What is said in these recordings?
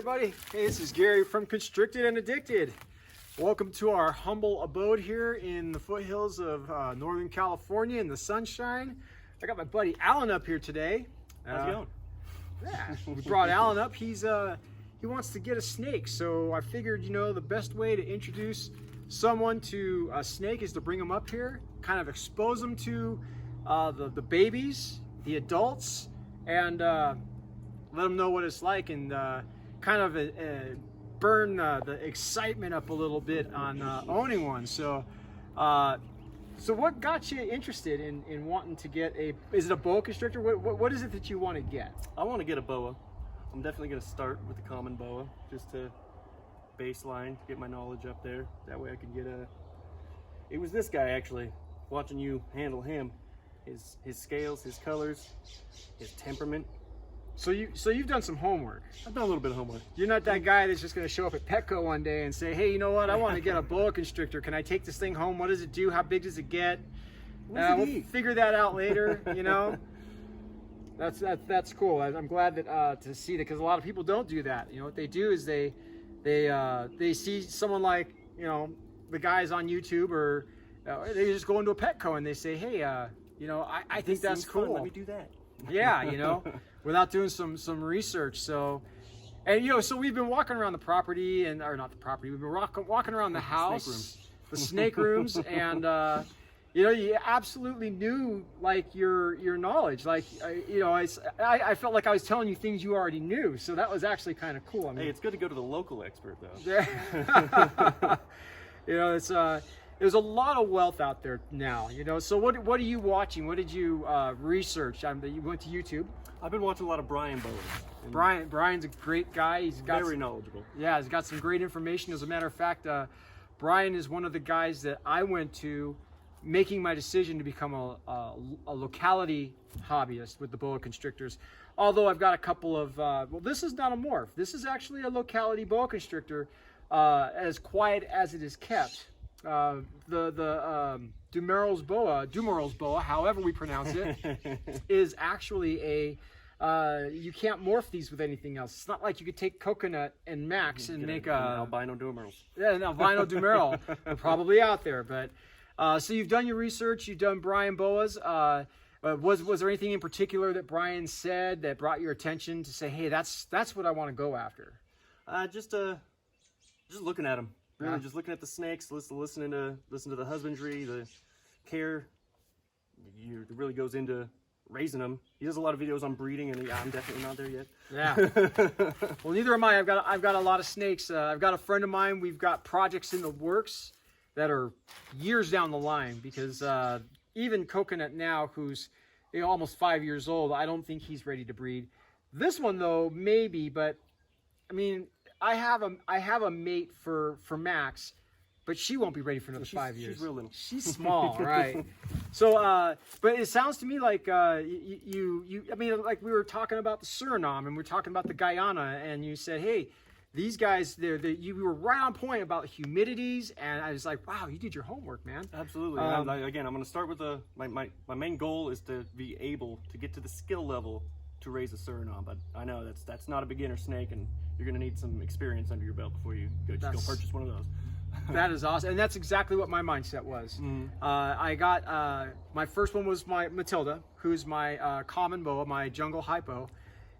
everybody. Hey, this is Gary from Constricted and Addicted. Welcome to our humble abode here in the foothills of Northern California in the sunshine. I got my buddy Alan up here today. How's it going? Yeah, we brought Alan up. He wants to get a snake, so I figured, the best way to introduce someone to a snake is to bring them up here, kind of expose them to the babies, the adults, and let them know what it's like, and kind of burn the excitement up a little bit on owning one. So what got you interested in wanting to get is it a boa constrictor? What is it that you want to get? I want to get a boa. I'm definitely going to start with the common boa, just to baseline, get my knowledge up there. That way I can get it was this guy actually, watching you handle him. His scales, his colors, his temperament. So you've done some homework. I've done a little bit of homework. You're not that guy that's just going to show up at Petco one day and say, hey, you know what? I want to get a boa constrictor. Can I take this thing home? What does it do? How big does it get? We'll figure that out later. That's cool. I'm glad that to see that, because a lot of people don't do that. What they do is they see someone like the guys on YouTube, or they just go into a Petco and they say, hey, I think that's cool. Fun. Let me do that. Yeah, without doing some research. So we've been walking around the property, or not the property, we've been walking around the house, the snake rooms, and you absolutely knew your knowledge. I felt like I was telling you things you already knew, so that was actually kind of cool. Hey, it's good to go to the local expert though. There's a lot of wealth out there now, So what are you watching? What did you research? You went to YouTube. I've been watching a lot of Brian boas. Brian's a great guy. He's got very knowledgeable. Yeah, he's got some great information. As a matter of fact, Brian is one of the guys that I went to making my decision to become a locality hobbyist with the boa constrictors. Although I've got a couple of, this is not a morph. This is actually a locality boa constrictor, as quiet as it is kept. The Dumeral's boa, however we pronounce it, is actually you can't morph these with anything else. It's not like you could take coconut and Max and make an albino Dumerals. Yeah, an albino Dumeral. They're probably out there, but so you've done your research, you've done Brian boas. Was there anything in particular that Brian said that brought your attention to say, hey, that's what I want to go after? Just looking at them. Really, just looking at the snakes, listening to the husbandry, the care. He really goes into raising them. He does a lot of videos on breeding, and I'm definitely not there yet. Yeah. Well, neither am I. I've got a lot of snakes. I've got a friend of mine. We've got projects in the works that are years down the line, because even Coconut now, who's almost 5 years old, I don't think he's ready to breed. This one though, maybe, but I mean, I have a mate for Max, but she won't be ready for another 5 years. She's real little. She's small, right? So, but it sounds to me like I mean, like we were talking about the Suriname, and we're talking about the Guyana, and you said, hey, these guys, you were right on point about humidities, and I was like, wow, you did your homework, man. Absolutely. Again, I'm going to start with my main goal is to be able to get to the skill level to raise a Suriname, but I know that's not a beginner snake, and you're going to need some experience under your belt before you go purchase one of those. That is awesome, and that's exactly what my mindset was. I got my first one was my Matilda, who's my common boa, my jungle hypo,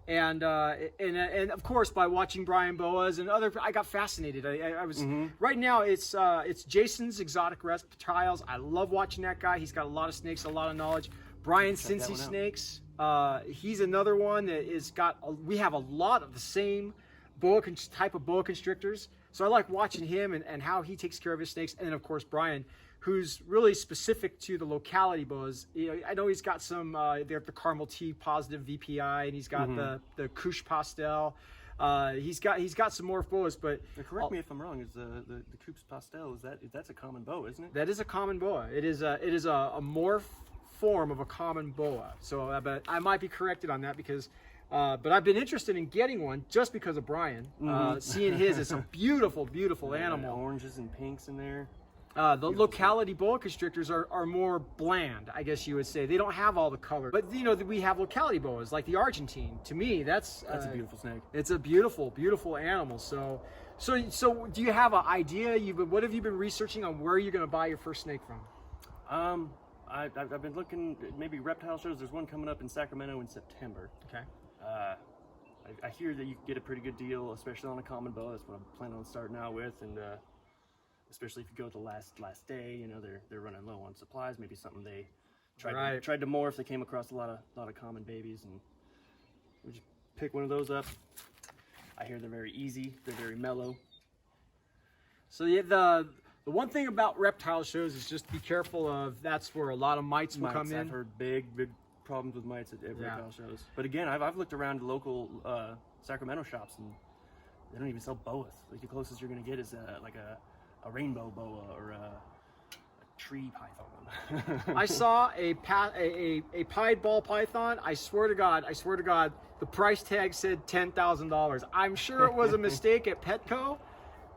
and of course by watching Brian boas and other, I got fascinated. I was right now it's Jason's Exotic Reptiles. I love watching that guy. He's got a lot of snakes, a lot of knowledge. Brian Cincy Snakes. He's another one that is we have a lot of the same type of boa constrictors, so I like watching him and how he takes care of his snakes. And then of course Brian, who's really specific to the locality boas. I know he's got some they're the caramel tea positive VPI, and he's got the couche pastel. He's got some morph boas, but correct me if I'm wrong. Is the couche pastel, that's a common boa, isn't it? That is a common boa. It is a morph form of a common boa. So but I might be corrected on that, because but I've been interested in getting one just because of Brian. Seeing his, it's a beautiful animal. Oranges and pinks in there. The locality boa constrictors are more bland, I guess you would say. They don't have all the color. But, you know, we have locality boas, like the Argentine. To me, that's a beautiful snake. It's a beautiful, beautiful animal. So do you have an idea? What have you been researching on where you're going to buy your first snake from? I've been looking, maybe reptile shows. There's one coming up in Sacramento in September. Okay. I hear that you can get a pretty good deal, especially on a common boa. That's what I'm planning on starting out with, and especially if you go the last day, you know, they're running low on supplies. Maybe something they tried to morph. They came across a lot of common babies, and we just pick one of those up. I hear they're very easy. They're very mellow. So the one thing about reptile shows is just be careful of, that's where a lot of mites will come in. I've heard big problems with mites at reptile shows. But again, I've looked around local Sacramento shops, and they don't even sell boas. Like, the closest you're going to get is like a rainbow boa or a tree python. I saw a pied ball python. I swear to God, the price tag said $10,000. I'm sure it was a mistake at Petco.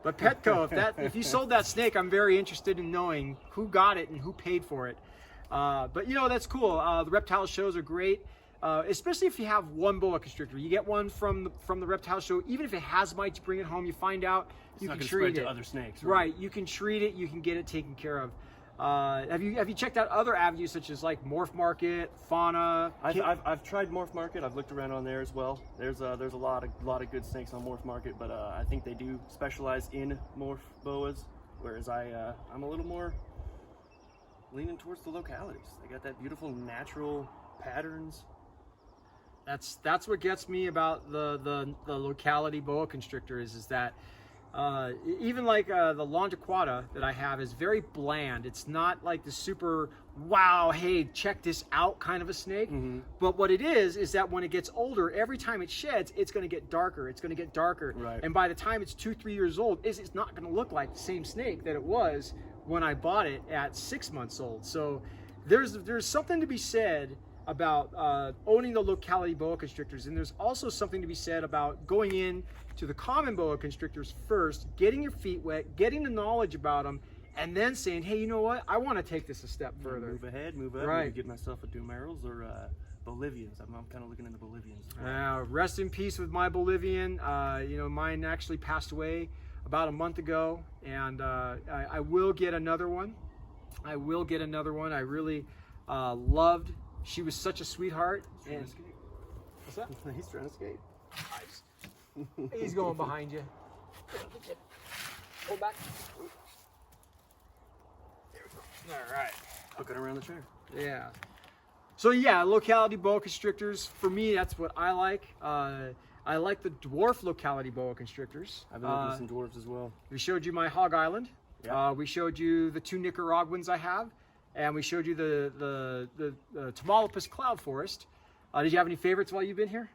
But Petco, if you sold that snake, I'm very interested in knowing who got it and who paid for it. But you know, that's cool. The reptile shows are great, especially if you have one boa constrictor. You get one from the reptile show. Even if it has mites, you bring it home. You find out you can treat it. To other snakes, right? You can treat it. You can get it taken care of. Have you checked out other avenues such as like Morph Market, Fauna? I've tried Morph Market. I've looked around on there as well. There's a lot of good snakes on Morph Market, but I think they do specialize in morph boas, whereas I'm a little more leaning towards the localities. They got that beautiful natural patterns. That's what gets me about the locality boa constrictor is that even like the Longiquata that I have is very bland. It's not like the super wow, hey, check this out kind of a snake. Mm-hmm. But what it is that when it gets older, every time it sheds, it's going to get darker. It's going to get darker. Right. And by the time it's 2-3 years old, it's not going to look like the same snake that it was when I bought it at 6 months old. So there's something to be said about owning the locality boa constrictors, and there's also something to be said about going in to the common boa constrictors first, getting your feet wet, getting the knowledge about them, and then saying, hey, you know what, I want to take this a step further. Move ahead, move up, right. Maybe get myself a Dumerals or Bolivians. I'm kind of looking into Bolivians as well. Rest in peace with my Bolivian. You know, mine actually passed away about a month ago, and I will get another one. I really loved. She was such a sweetheart. He's trying to escape. What's that? He's trying to escape. He's going behind you. Hold back. There we go. All right. Hook it around the chair. Yeah. So yeah, locality boa constrictors, for me, that's what I like. I like the dwarf locality boa constrictors. I've been looking at some dwarfs as well. We showed you my Hog Island. Yeah. We showed you the 2 Nicaraguans I have. And we showed you the Tamaulipas cloud forest. Did you have any favorites while you've been here?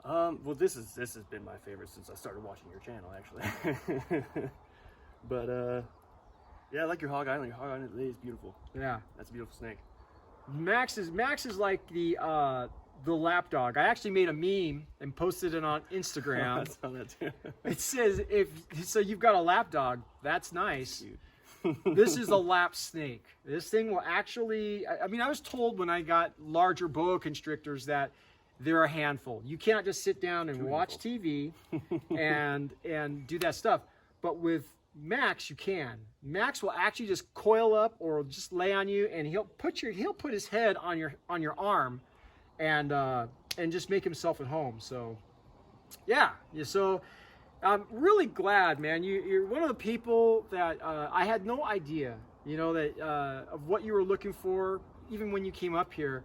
Well, this has been my favorite since I started watching your channel, actually. But yeah, I like your Hog Island. Your Hog Island is beautiful. Yeah, that's a beautiful snake. Max is like the lap dog. I actually made a meme and posted it on Instagram. I saw that too. It says so you've got a lap dog. That's nice. Cute. This is a lap snake. This thing will actually, I mean, I was told when I got larger boa constrictors that they're a handful. You cannot just sit down and watch TV and do that stuff. But with Max, you can. Max will actually just coil up or just lay on you, and he'll put his head on your arm and just make himself at home. So yeah. So I'm really glad, man. You're one of the people that I had no idea, you know, that of what you were looking for, even when you came up here.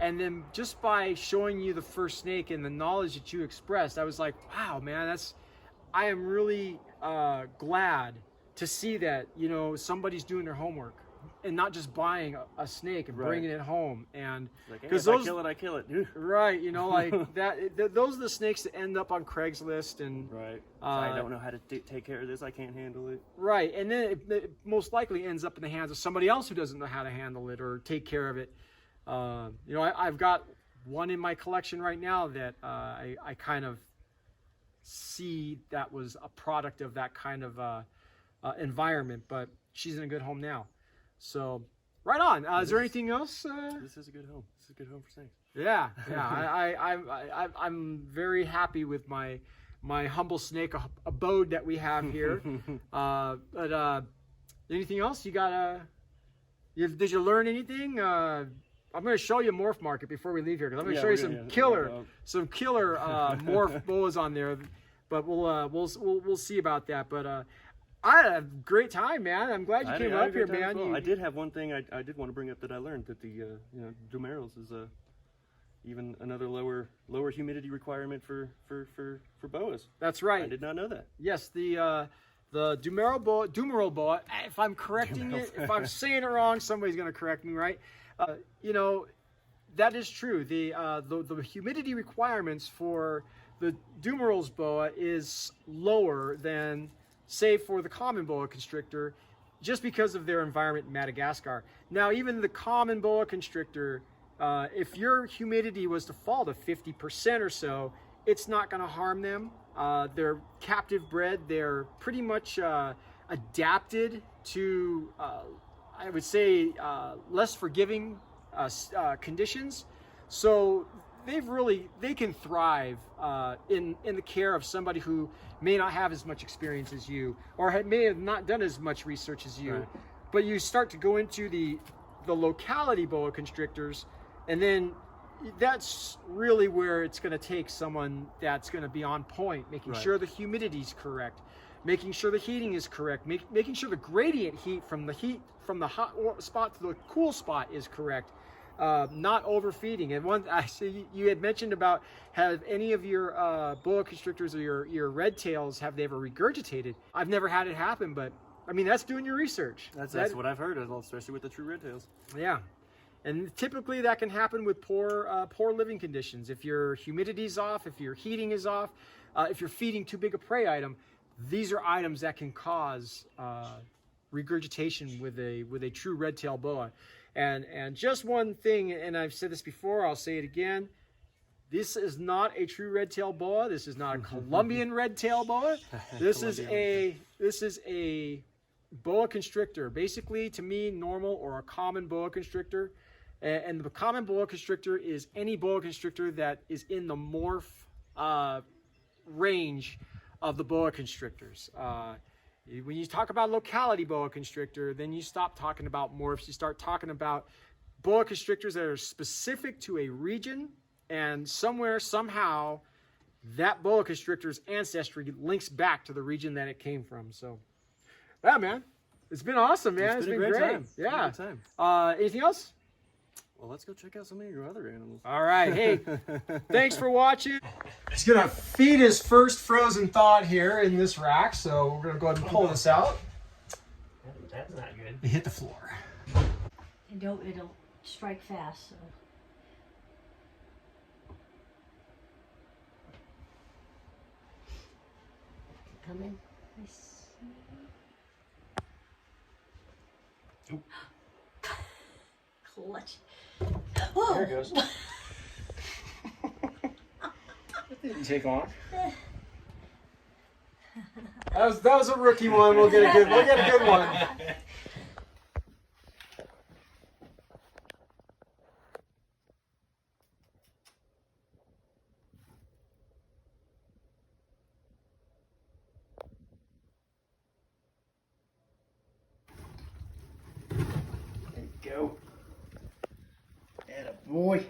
And then just by showing you the first snake and the knowledge that you expressed, I was like, wow, man, I am really glad to see that, you know, somebody's doing their homework and not just buying a snake and bringing it home. And because like, hey, I kill it. Right, you know, like those are the snakes that end up on Craigslist. And right. I don't know how to take care of this. I can't handle it. Right, and then it most likely ends up in the hands of somebody else who doesn't know how to handle it or take care of it. You know, I've got one in my collection right now that I kind of see that was a product of that kind of environment, but she's in a good home now. So right on. Is there anything else? This is a good home. This is a good home for snakes. Yeah. I'm very happy with my humble snake abode that we have here. But anything else? You got did you learn anything? I'm going to show you Morph Market before we leave here, because I'm going to show you some killer morph boas on there. But we'll see about that. But I had a great time, man. I'm glad you came up here, man. Well. I did have one thing I did want to bring up that I learned, that the Dumerals is even another lower humidity requirement for boas. That's right. I did not know that. Yes, the Dumeral boa. If I'm correcting it, if I'm saying it wrong, somebody's going to correct me, right? That is true. The humidity requirements for the Dumeral's boa is lower than, say, for the common boa constrictor, just because of their environment in Madagascar. Now, even the common boa constrictor, if your humidity was to fall to 50% or so, it's not going to harm them. They're captive bred. They're pretty much adapted to, I would say, less forgiving conditions. So they can thrive in the care of somebody who may not have as much experience as you, or may have not done as much research as you. Right. But you start to go into the locality boa constrictors, and then that's really where it's going to take someone that's going to be on point, making sure the humidity is correct, making sure the heating is correct, making sure the gradient heat from the hot spot to the cool spot is correct, not overfeeding. And I see you had mentioned about, have any of your boa constrictors or your red tails, have they ever regurgitated? I've never had it happen, but I mean, that's doing your research. That's what I've heard, especially with the true red tails. Yeah. And typically that can happen with poor living conditions. If your humidity's off, if your heating is off, if you're feeding too big a prey item, these are items that can cause regurgitation with a true red tail boa. And just one thing, and I've said this before, I'll say it again. This is not a true red tail boa. This is not a Colombian red tail boa. This is a boa constrictor. Basically, to me, normal or a common boa constrictor. And the common boa constrictor is any boa constrictor that is in the morph range of the boa constrictors. When you talk about locality boa constrictor, then you stop talking about morphs. You start talking about boa constrictors that are specific to a region, and somewhere, somehow, that boa constrictor's ancestry links back to the region that it came from. So, yeah, man, it's been awesome, man. It's been great. Time. Yeah. It's been a good time. Anything else? Well, let's go check out some of your other animals. All right. Hey, thanks for watching. It's going to feed his first frozen thawed here in this rack, so we're going to go ahead and pull this out. That's not good. It hit the floor. It'll strike fast. So. Come in. I see. Oh. Clutch. There it goes. It didn't take long. That was a rookie one. We'll get a good one. There you go. Atta boy.